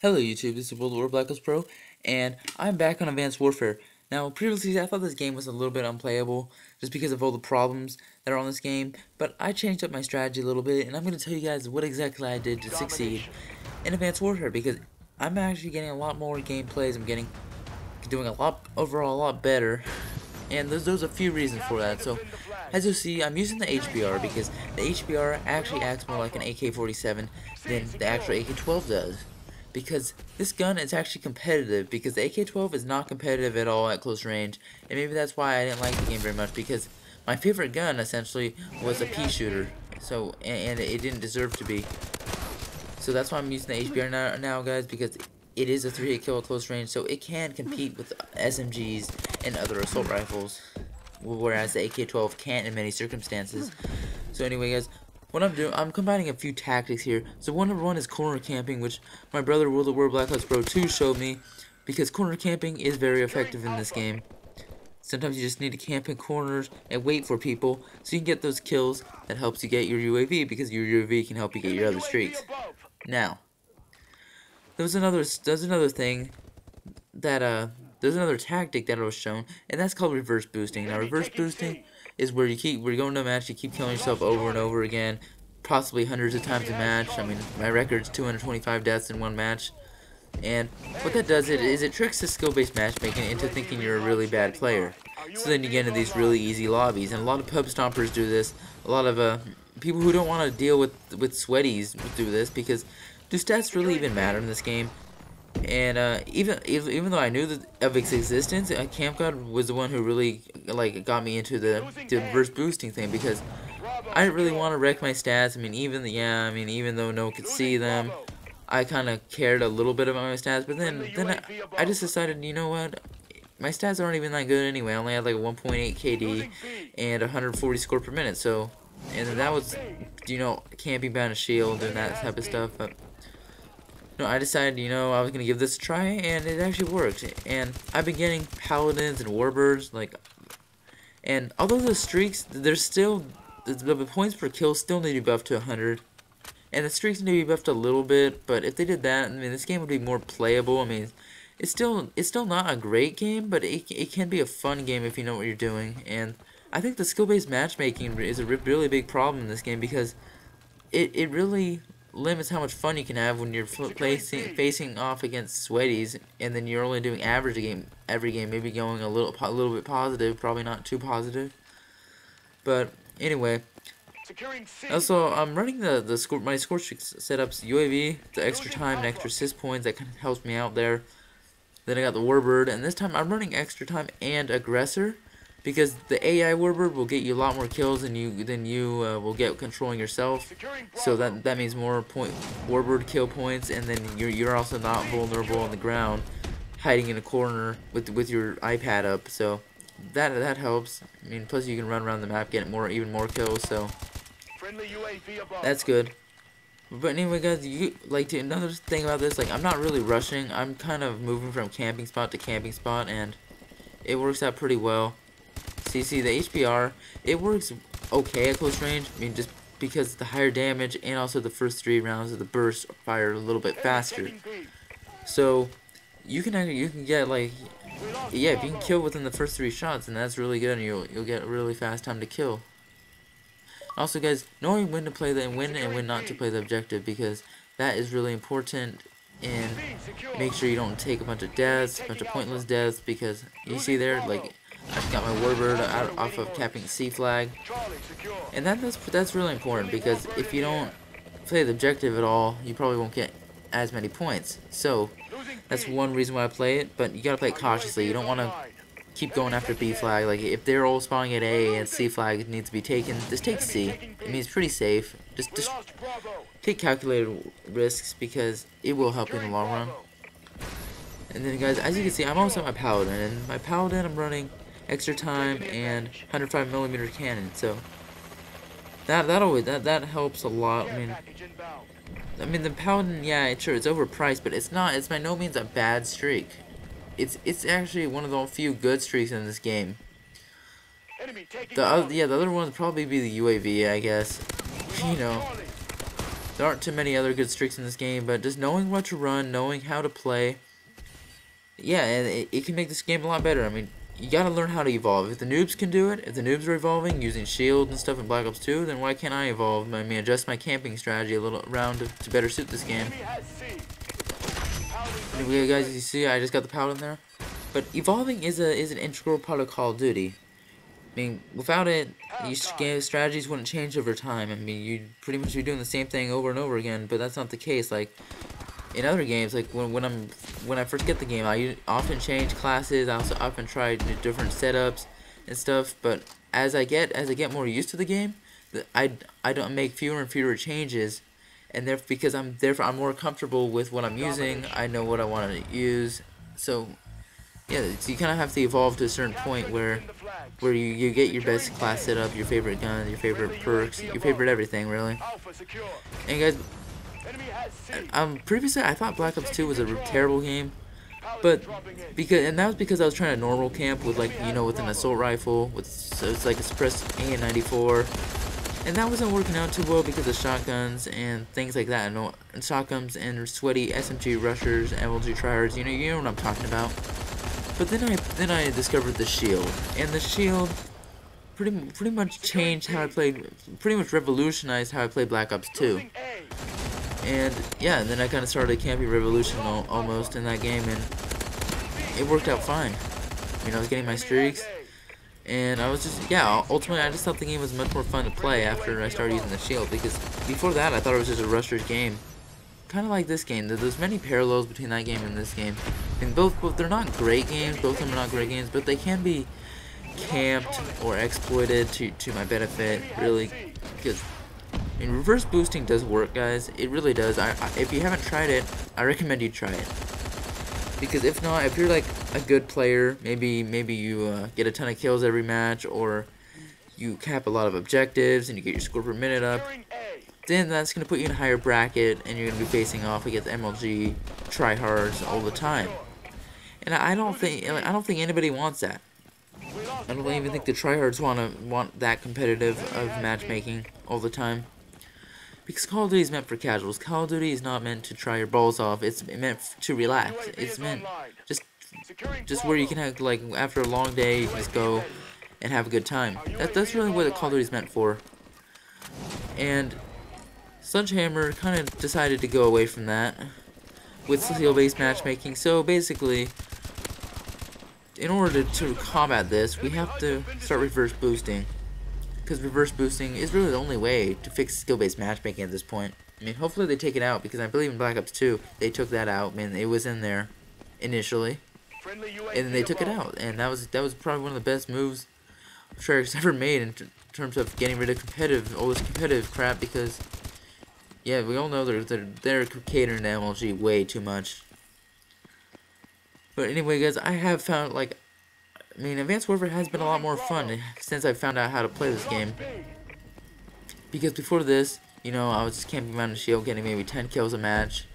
Hello YouTube, this is World War Black Ops Pro, and I'm back on Advanced Warfare. Now, previously I thought this game was a little bit unplayable, just because of all the problems that are on this game, but I changed up my strategy a little bit, and I'm going to tell you guys what exactly I did to succeed in Advanced Warfare, because I'm actually getting a lot more gameplays, doing a lot better, and there's a few reasons for that. So, as you'll see, I'm using the HBR, because the HBR actually acts more like an AK-47 than the actual AK-12 does. Because this gun is actually competitive, because the AK-12 is not competitive at all at close range, and maybe that's why I didn't like the game very much, because my favorite gun essentially was a pea shooter, so and it didn't deserve to be. So that's why I'm using the HBR now guys, because it is a 3-hit kill at close range, so it can compete with SMGs and other assault rifles, whereas the AK-12 can't in many circumstances. So anyway guys, what I'm doing, I'm combining a few tactics here. So number one is corner camping, which my brother World of War Black Ops Pro 2 showed me, because corner camping is very effective in this game. Sometimes you just need to camp in corners and wait for people so you can get those kills. That helps you get your UAV, because your UAV can help you get your other streaks. Now, there's another thing that there's another tactic that was shown, and that's called reverse boosting. Now, reverse boosting is where you're going to a match, you keep killing yourself over and over again, possibly hundreds of times a match. I mean, my record's 225 deaths in one match. And what that does is it tricks the skill-based matchmaking into thinking you're a really bad player. So then you get into these really easy lobbies, and a lot of pub stompers do this. A lot of people who don't want to deal with sweaties do this, because do stats really even matter in this game? And even though I knew of its existence, Camp God was the one who really got me into the reverse boosting thing, because I didn't really want to wreck my stats. I mean, even though no one could see them, I kind of cared a little bit about my stats. But then I just decided, you know what? My stats aren't even that good anyway. I only had like 1.8 KD and 140 score per minute. So, and then that was, camping behind a shield and that type of stuff. But no, I decided, I was gonna give this a try, and it actually worked. And I've been getting paladins and warbirds, and although the streaks, there's still the points per kill still need to be buffed to 100, and the streaks need to be buffed a little bit. But if they did that, I mean, this game would be more playable. I mean, it's still not a great game, but it can be a fun game if you know what you're doing. And I think the skill-based matchmaking is a really big problem in this game, because it really limits how much fun you can have when you're facing off against sweaties, and then you're only doing average every game, maybe going a little bit positive, probably not too positive. But anyway, also I'm running my score setups UAV, the extra time and extra assist points, that kind of helps me out there. Then I got the warbird, and this time I'm running extra time and aggressor, because the AI warbird will get you a lot more kills than you will get controlling yourself. So that means more warbird kill points, and then you're also not vulnerable on the ground, hiding in a corner with your iPad up. So that helps. I mean, plus you can run around the map, get even more kills. So that's good. But anyway, guys, another thing about this, I'm not really rushing. I'm kind of moving from camping spot to camping spot, and it works out pretty well. So you see the HBR, it works okay at close range. I mean, just because the higher damage, and also the first 3 rounds of the burst fire a little bit faster. So you can get if you can kill within the first 3 shots, and that's really good, and you'll get a really fast time to kill. Also, guys, knowing when to play and when not to play the objective, because that is really important. And make sure you don't take a bunch of deaths, a bunch of pointless deaths, because you see there, I got my warbird off of capping C flag, and that's really important, because if you don't play the objective at all, you probably won't get as many points. So that's one reason why I play it, but you gotta play it cautiously. You don't want to keep going after B flag. If they're all spawning at A and C flag needs to be taken, just take C. I mean, it's pretty safe. Just take calculated risks, because it will help you in the long run. And then, guys, as you can see, I'm also my paladin, and my paladin I'm running extra time and 105mm cannon. So that helps a lot. I mean the paladin, yeah, sure, it's overpriced, but it's by no means a bad streak. It's actually one of the few good streaks in this game. The other one would probably be the UAV, I guess. There aren't too many other good streaks in this game, but just knowing what to run, knowing how to play, yeah, and it can make this game a lot better. I mean, you gotta learn how to evolve. If the noobs can do it, if the noobs are evolving using shield and stuff in Black Ops 2, then why can't I evolve? I mean, adjust my camping strategy a little around to better suit this game. Anyway, guys, you see, I just got the powder in there. But evolving is an integral part of Call of Duty. I mean, without it, your strategies wouldn't change over time. I mean, you'd pretty much be doing the same thing over and over again, but that's not the case. Like, in other games, like when I first get the game, I often change classes. I also often try different setups and stuff. But as I get more used to the game, I don't make fewer and fewer changes, and because I'm more comfortable with what I'm using. I know what I want to use. So yeah, so you kind of have to evolve to a certain point where you get your best class setup, your favorite gun, your favorite perks, your favorite everything really. And guys, previously I thought Black Ops 2 was a terrible game, but that was because I was trying to normal camp with, like, with an assault rifle, so it's like a suppressed AN-94, and that wasn't working out too well because of shotguns and things like that, and shotguns and sweaty SMG rushers, MLG tryhards, you know what I'm talking about. But then I discovered the shield, and the shield pretty much changed how I played, pretty much revolutionized how I played Black Ops 2. And yeah, and then I kind of started camping Revolution almost in that game, and it worked out fine. I was getting my streaks, and I was just, yeah, ultimately I just thought the game was much more fun to play after I started using the shield, because before that I thought it was just a rusher's game. Kind of like this game. There's many parallels between that game and this game. And both they're not great games, both of them are not great games, but they can be camped or exploited to my benefit, really, because reverse boosting does work, guys. It really does. If you haven't tried it, I recommend you try it. Because if not, if you're like a good player, maybe you get a ton of kills every match, or you cap a lot of objectives and you get your score per minute up, then that's going to put you in a higher bracket, and you're going to be facing off against MLG tryhards all the time. And I don't think anybody wants that. I don't even think the tryhards want that competitive of matchmaking all the time. Because Call of Duty is meant for casuals. Call of Duty is not meant to try your balls off. It's meant to relax. It's meant just where you can have, like, after a long day, you can just go and have a good time. That's really what Call of Duty is meant for. And Sledgehammer kind of decided to go away from that with skill-based matchmaking. So basically, in order to combat this, we have to start reverse boosting. Because reverse boosting is really the only way to fix skill-based matchmaking at this point. I mean, hopefully they take it out, because I believe in Black Ops 2, they took that out. I mean, it was in there initially, and then they took it out. And that was probably one of the best moves Treyarch's ever made in terms of getting rid of all this competitive crap, because, yeah, we all know they're catering to MLG way too much. But anyway, guys, I have found, like, I mean, Advanced Warfare has been a lot more fun since I found out how to play this game. Because before this, I was just camping around the shield, getting maybe 10 kills a match.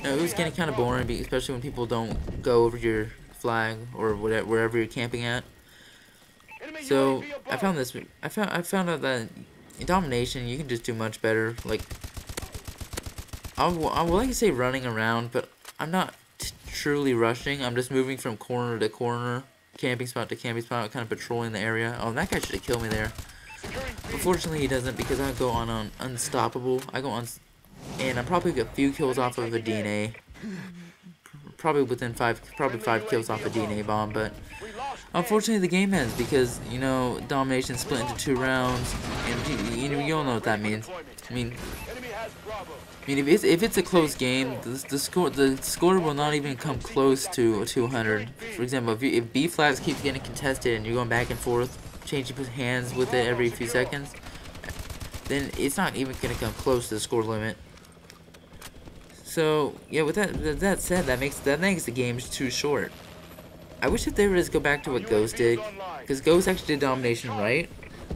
It was getting kind of boring, especially when people don't go over your flag or wherever you're camping at. So I found this. I found out that in domination you can just do much better. Like, I would like to say running around, but I'm not truly rushing. I'm just moving from corner to corner, camping spot to camping spot, kind of patrolling the area. Oh, that guy should have killed me there. Unfortunately, he doesn't, because I go on unstoppable. I go on, and I'm probably a few kills off of a DNA. Probably within probably 5 kills off a DNA bomb, but unfortunately the game ends because, domination split into 2 rounds, and you all know what that means. I mean, if it's a close game, the score will not even come close to 200. For example, if B flags keep getting contested and you're going back and forth, changing hands with it every few seconds, then it's not even going to come close to the score limit. So yeah, with that said, that makes the games too short. I wish that they would just go back to what Ghost did, because Ghost actually did domination right,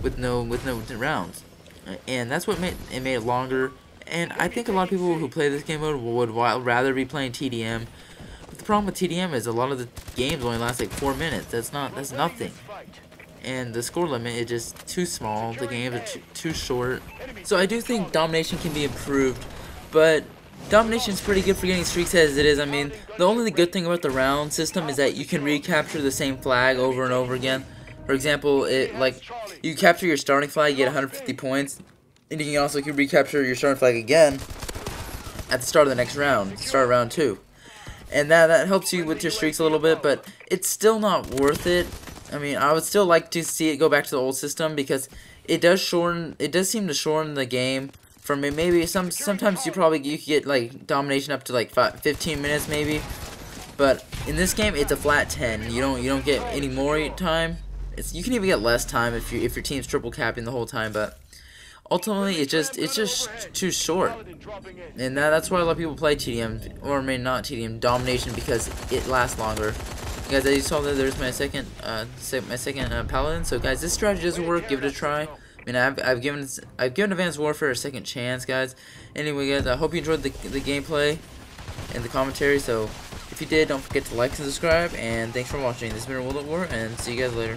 with no rounds, and that's what made it longer. And I think a lot of people who play this game mode would rather be playing TDM. But the problem with TDM is a lot of the games only last like 4 minutes. That's nothing. And the score limit is just too small. The games are too short. So I do think domination can be improved But domination is pretty good for getting streaks as it is. I mean, the only good thing about the round system is that you can recapture the same flag over and over again. For example, you capture your starting flag, you get 150 points, and you can also recapture your starting flag again at the start of the next round, start of round 2. And that helps you with your streaks a little bit, but it's still not worth it. I mean, I would still like to see it go back to the old system because it does seem to shorten the game. For me, maybe sometimes you could get like domination up to like 15 minutes maybe, but in this game it's a flat 10. You don't get any more time. You can even get less time if your team's triple capping the whole time, but ultimately it's just too short, and that's why a lot of people play TDM, or maybe not TDM, domination, because it lasts longer. Guys, as you saw there's my second paladin. So guys, this strategy doesn't work. Give it a try. I mean, I've given Advanced Warfare a second chance, guys. Anyway, guys, I hope you enjoyed the gameplay and the commentary. So if you did, don't forget to like and subscribe. And thanks for watching. This has been World at War, and see you guys later.